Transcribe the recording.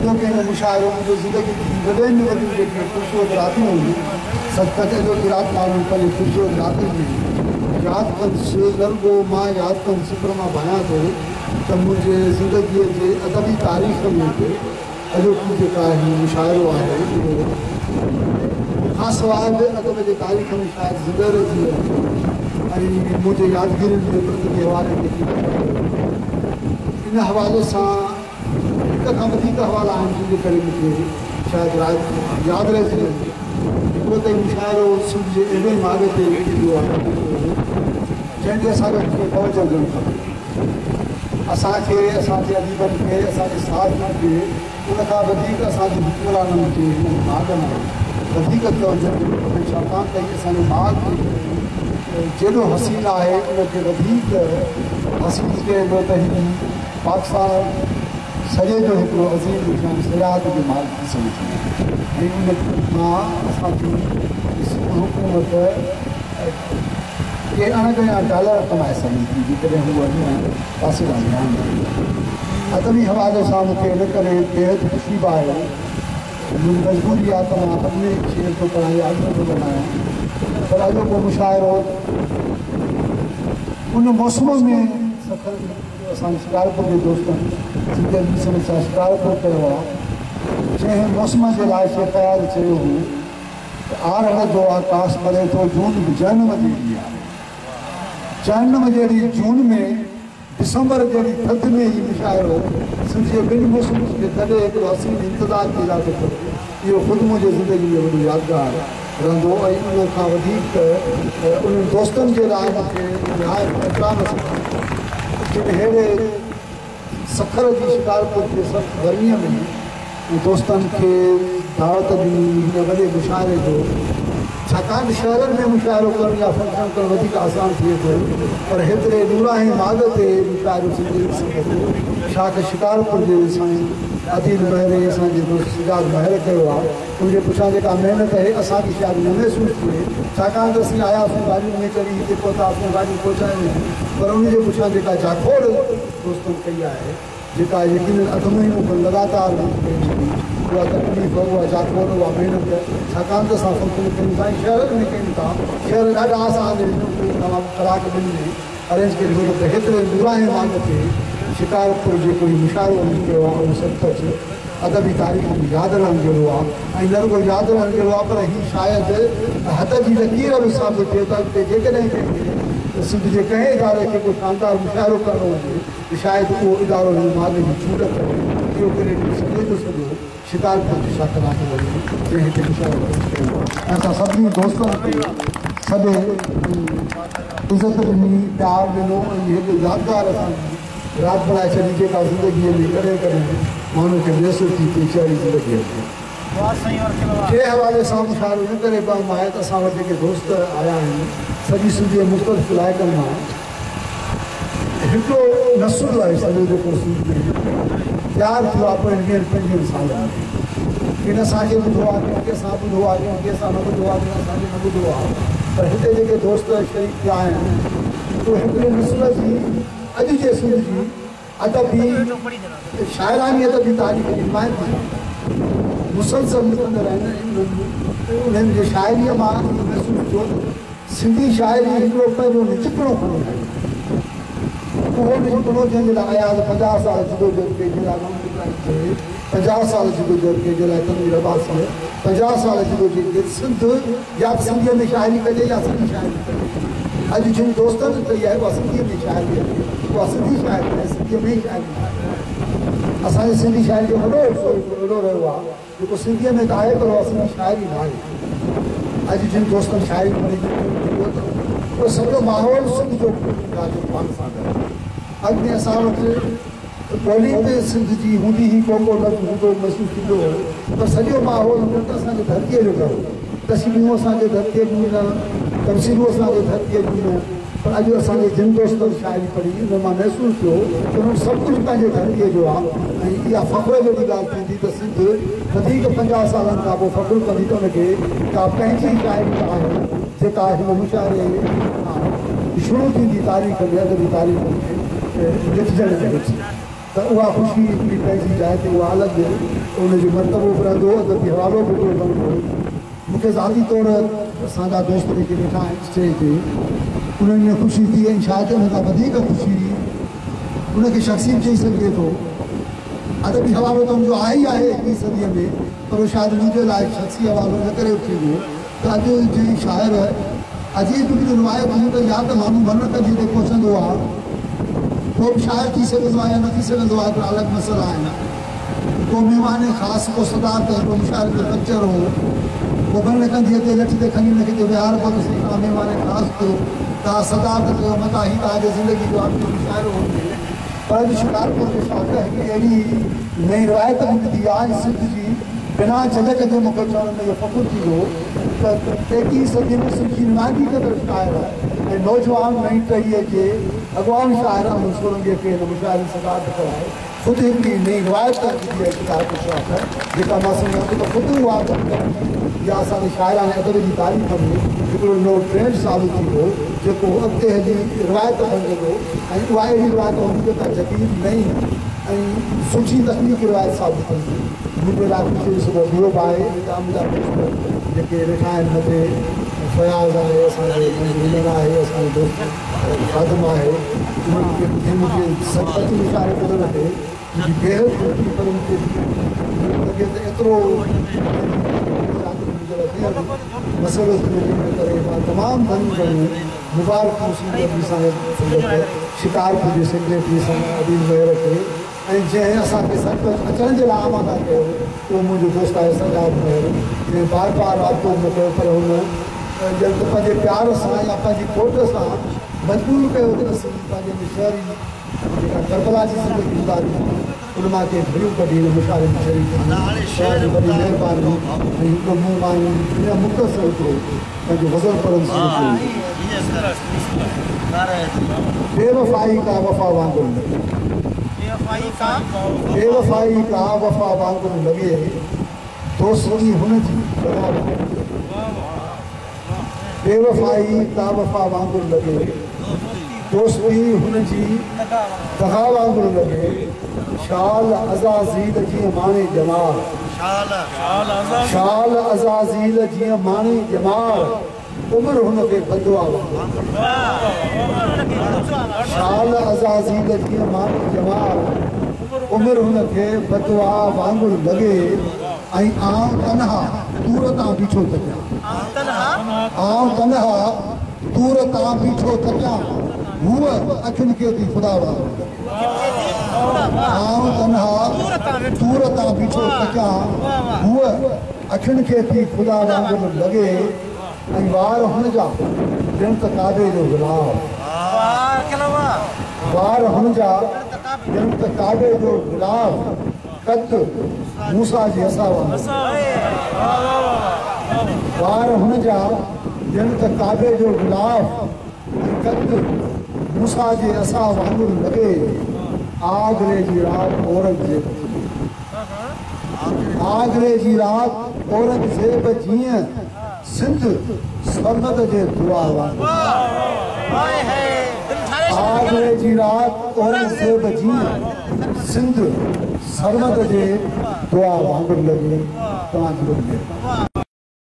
वॾो कंहिं मुशाइरो मुंहिंजो ज़िंदगी जी वॾे में वॾी जेकी ख़ूबसूरत रातियूं हुयूं सचपच जो कि राति माण्हू पंहिंजी ख़ूबसूरत रातियुनि जी यादि कंदुसि लॻो मां यादि कंदुसि पर मां भायां थो त मुंहिंजे ज़िंदगीअ जे अदबी तारीख़ में अॼोकी जेका आहे मुशाइरो आहे उहो खां सवाइ बि अदब जे तारीख़ में शायदि ज़िंदह रहिजी ऐं मुंहिंजे यादगिरियुनि जे प्रति हवाले इन हवाले सां हिक खां वधीक हवाला आहिनि जिनजे करे मूंखे शायदि यादि रहिजी वञे हिकिड़ो त मुशाइरो सिंध जे अहिड़े माॻ ते ईंदो आहे जंहिंजे असांखे तवजो ॾियणु खपे असांखे असांजे अदीबनि खे असांजे साहिबनि खे उन खां वधीक असांजे हुक्मराननि खे हिन माॻ में वधीक तवजो ॾियणु खपे छाकाणि त हीअ असांजो माॻ जेॾो हसीन आहे उनखे वधीक हसीन कयो त हिन पाकिस्तान सॼे जो हिकिड़ो अज़ीम सियाहत जो माल थी सघे थी ऐं उन मां असांजी हुकूमत के अणगणिया डॉलर कमाए सघे थी जेकॾहिं हूअ हिन पासे खां ध्यानु ॾे अदबी हवाले सां मूंखे इन करे बेहद ख़ुशी बि आहे मुंहिंजी मजबूरी आहे त मां अपने शेर थो पढ़ायां अॻु थो बनायां पर अॼोको मुशाइरो उन मौसम में असांजे शिकारपुर जे दोस्तनि सिंधियुनि सां शिकारपुर कयो आहे जंहिं मौसम जे लाइ शेख़याल चयो हो त आर हलंदो आहे काश परे थो जून बि जनम जहिड़ी आहे जनम जहिड़ी जून में दिसंबर जहिड़ी थधि में ई मुशाइरो सिंध जे ॿिनि मौसमनि खे तॾहिं हिकिड़ो हसीन इंतज़ारु थी रहियो थो इहो ख़ुदि मुंहिंजे ज़िंदगी में वॾो यादगार रहंदो ऐं उन खां वधीक उन्हनि दोस्तनि जे लाइ मूंखे अहिड़े सफ़र जी शिकारपुर जे सख़्तु गर्मीअ में दोस्तनि खे दावत ॾिनी हिन वॾे मुशाइरे जो छाकाणि शहरनि में मुशाइरो करणु या फंक्शन करणु वधीक आसान थिए थो पर हेतिरे ॾूराहे माॻ ते मुशाइरो सिंधी छा त शिकारपुर जे साईं आदिल महरे असांजे दोस्त सिजाद महर कयो आहे उनजे पुठियां जेका महिनत आहे असांखे शायदि न महसूसु थिए छाकाणि त असीं आयासीं गाॾियुनि में चढ़ी हिते पहुतासीं गाॾियूं पहुचायूं पर उनजे पुठियां जेका जाखोड़ दोस्तनि कई आहे जेका यकीन 8 महीनों खां लगातार उहा तकलीफ़ उहा जाखोड़ उहा महिनत छाकाणि त असां फंक्शन कयूं था शहरनि में कयूं था शहर ॾाढा आसान कलाक ॿिनि में अरेंज करे सघो त हेतिरे ॾूराहे माॻ ते शिकारपुर जेको ई मुशाइरो कयो आहे उहो सचपच अदबी तारीख़ में यादि रहण जहिड़ो आहे ऐं न रुॻो यादि रहण जहिड़ो आहे पर हीउ शायदि हथ जी लकीर बि साबित थिए त अॻिते जेकॾहिं सिंध जे कंहिं इदारे खे कोई शानदार मुशाइरो करिणो हुजे त शायदि उहो इदारो हिन माॻ जी चूंड करे इहो करे सॼे जो सॼो शिकारपुर जी शाख आहे जंहिं हिते मुशाइरो कयो ऐं असां सभिनी दोस्तनि खे सॼे इज़त ॾिनी प्यारु ॾिनो ऐं हेॾो यादगार असांजी राति बणाए छॾी जेका ज़िंदगीअ में कॾहिं कॾहिं माण्हू खे मुयसरु थी थिए शहरी ज़िंदगीअ में के हवाले सां मुशाइरो न करे पाऊं आहे त असां वटि जेके दोस्त आया आहिनि सॼी सिंधी मुख़्तलिफ़ इलाइक़नि मां हिकिड़ो नसुल आहे सॼो जेको सिंध में तयारु थियो आहे पंहिंजनि 25 सालनि में किन असांखे ॿुधो आहे कंहिंखे असां ॿुधो आहे कंहिंखे असां न ॿुधो आहे कंहिं असांखे न ॿुधो आहे पर हिते जेके दोस्त शरीक थिया आहिनि उहे हिकिड़े नसुल जी अॼु जे सिंध जी अदबी शाइरानी अदबी तारीख़ जी नुमाइंदगी मुसलसल निकिरंदड़ आहिनि उन्हनि जे शाइरीअ मां महसूसु थियो सिंधी शाइरी हिकिड़ो पंहिंजो निचकड़ो खणो आहे उहो निचकड़ो जंहिंजे लाइ आया 50 साल जदोजहद कई जे लाइ 50 साल जदोजहद कई जे लाइ तनवीर अब्बास 50 साल जदोजहद सिंध या सिंधीअ में शाइरी कजे या सिंधी शाइरी कजे अॼु जिन दोस्तनि कई आहे उहा सिंधीअ में शाइरी आहे उहा सिंधी शाइरी आहे सिंधीअ में ई शाइरी आहे असांजे सिंधी शाइरी जो वॾो वॾो रहियो आहे जेको सिंधीअ में त आहे पर उहा सिंधी शाइरी न आहे अॼु जिन दोस्तनि शाइरी पढ़ी उहो सॼो माहौल सिंध जो पाण सां गॾु अॻु में असां वटि ॿोली ते सिंध जी हूंदी ई को लफ़्ज़ हूंदो महसूसु थींदो हो पर सॼो माहौल हूंदो त असांजे धरतीअ जो कयो तस्वीरूं असांजे धरतीअ जूं न तमसीलूं असांजे धरतीअ जूं न पर अॼु असांजे जिन दोस्तनि शाइरी पढ़ी हुन मां महसूसु थियो त उन्हनि सभु कुझु पंहिंजे धरतीअ जो आहे ऐं इहा फ़ख़्र जहिड़ी ॻाल्हि थींदी त सिंध वधीक 50 सालनि खां पोइ फ़ख़्रु कंदी त उनखे का पंहिंजी शाइरी आहे जेका हिन मुशाइरे शुरू थींदी तारीख़ में अदबी तारीख़ में लिखजण जे विच तो वह खुशी भी पैसी जाए तो वह अलग है उनजो मरतबो बि रहंदो अदबी हवालो बि रहंदो मूंखे ज़ाती तौर असांजा दोस्त जेके वेठा आहिनि स्टेज ते उन्हनि में ख़ुशी थी ऐं शायदि उन खां वधीक ख़ुशी उनखे शख़्सी चई सघिजे थो अदबी हवालो त हुनजो आहे ई आहे 21 सदीअ में पर शायदि मुंहिंजे लाइ शख़्सी हवालो इन करे थी वियो त अॼु जे शाइर अजीब बि रिवायत हूंदी त या त माण्हू मनत जिते पहुचंदो आहे को बि शाइर थी सघंदो आहे या न थी सघंदो आहे हिकिड़ा अलॻि मसइला आहिनि को महिमान ख़ासि को सदात को मुशाइर जो कल्चर हो को बन कंदी ते लठ ते खणी हुनखे जो विहार करो तव्हां महिमान ख़ासि कयो तव्हां सदात कयो मथां ही तव्हांजे ज़िंदगी जो आख़िरी मुशाइरो हो पर अॼु शिकारपुर जे शाख हिकिड़ी अहिड़ी नई रिवायत हूंदी आहे सिंध जी बिना झलक जे मूंखे चवण में इहो फ़ख़ुरु थी वियो त 23 सदी में सिंध जी नुमाइंदगी कंदड़ शाइर ऐं नौजवान नई टहीअ जे अॻवान शाइर सोरंगीअ खे हिन मुशाइरे सदात कराए ख़ुदि हिकिड़ी नई रिवायत हूंदी आहे शिकारपुर शाख जेका मां सम्झां थो त ख़ुदि उहा या असांजे शाइराने अदब जी तारीख़ में हिकिड़ो नओं ट्रेंड चालू थी वियो जेको अॻिते हली रिवायत बणिजंदो ऐं उहा अहिड़ी रिवायत हूंदी जेका जदीद नई ऐं सुठी तकनीकी रिवायत साबित थींदी मुंहिंजे लाइ ख़ुशी सुबुह ॿियो बि आहे मुंहिंजा दोस्त जेके वेठा आहिनि मथे फयाज़ आहे असांजे हिनर आहे असांजो दोस्त ख़ादम आहे उन्हनि मूंखे सचु विचारे ॿुधण ते मुंहिंजी बेहद ख़ुशी पर मूंखे लॻे त एतिरो मसइलो करे मां तमामु घणियूं घणियूं मुबारकूं शिकारपुर जे सेक्रेटरी साईं अदील मेहर खे ऐं जंहिं असांखे सरपंच अचण जे लाइ आमादा कयो उहो मुंहिंजो दोस्त आहे सजाद मेहर जंहिं बार बार राब्तो न कयो पर हुन ॼण त पंहिंजे प्यार सां या पंहिंजी खोट सां मजबूर कयो त असीं पंहिंजे शहरी जेका करबला जी ज़िंदगी गुज़ारी उन मां के घड़ियूं कढी हिन मुशाइरे में शरीक थी वॾी महिरबानी ऐं हिकिड़ो मूं मां इन मुख़्तसिर हिकिड़ो पंहिंजो वज़न पढ़नि बेवफ़ाई का वफ़ा वांगुरु लॻे बेवफ़ाई का वफ़ा वांगुरु लॻे दोस्ती हुनजी बेवफ़ाई का वफ़ा वांगुरु लॻे दोस्ती हुनजी दगा वांगुरु लॻे शाल अज़ाज़ील जीअं माणे जमाल शाल अज़ाज़ील जीअं माणे जमाल उमिरि हुनखे बदुआ शाल अज़ाज़ील जीअं माणे जमाल उमिरि हुनखे बदुआ वांगुरु लॻे ऐं आउं तनहा दूर तां बीठो थकियां आउं तनहा दूर तां बीठो थकियां हूअ अखियुनि खे थी ख़ुदा वांगुरु आउं तनहा दूर तां बीठो थकियां हूअ अखियुनि खे थी ख़ुदा वांगुरु लॻे ऐं वार हुनजा ॼण त काबे जो गुलाब वार हुनजा ॼण त काबे जो गुलाब कद मूसा जे असा वांगुरु वार हुनजा ॼण त काबे जो गुलाब कद मूसा जे असा वांगुरु लॻे आगरे जी रात औरंगज़ेब आगरे जी रात औरंगज़ेब जीअं सिंध सरमद जे दुआ वांगुरु आगरे जी रात औरंगज़ेब जीअं सिंध सरमद जे दुआ वांगुरु लॻे तव्हांजी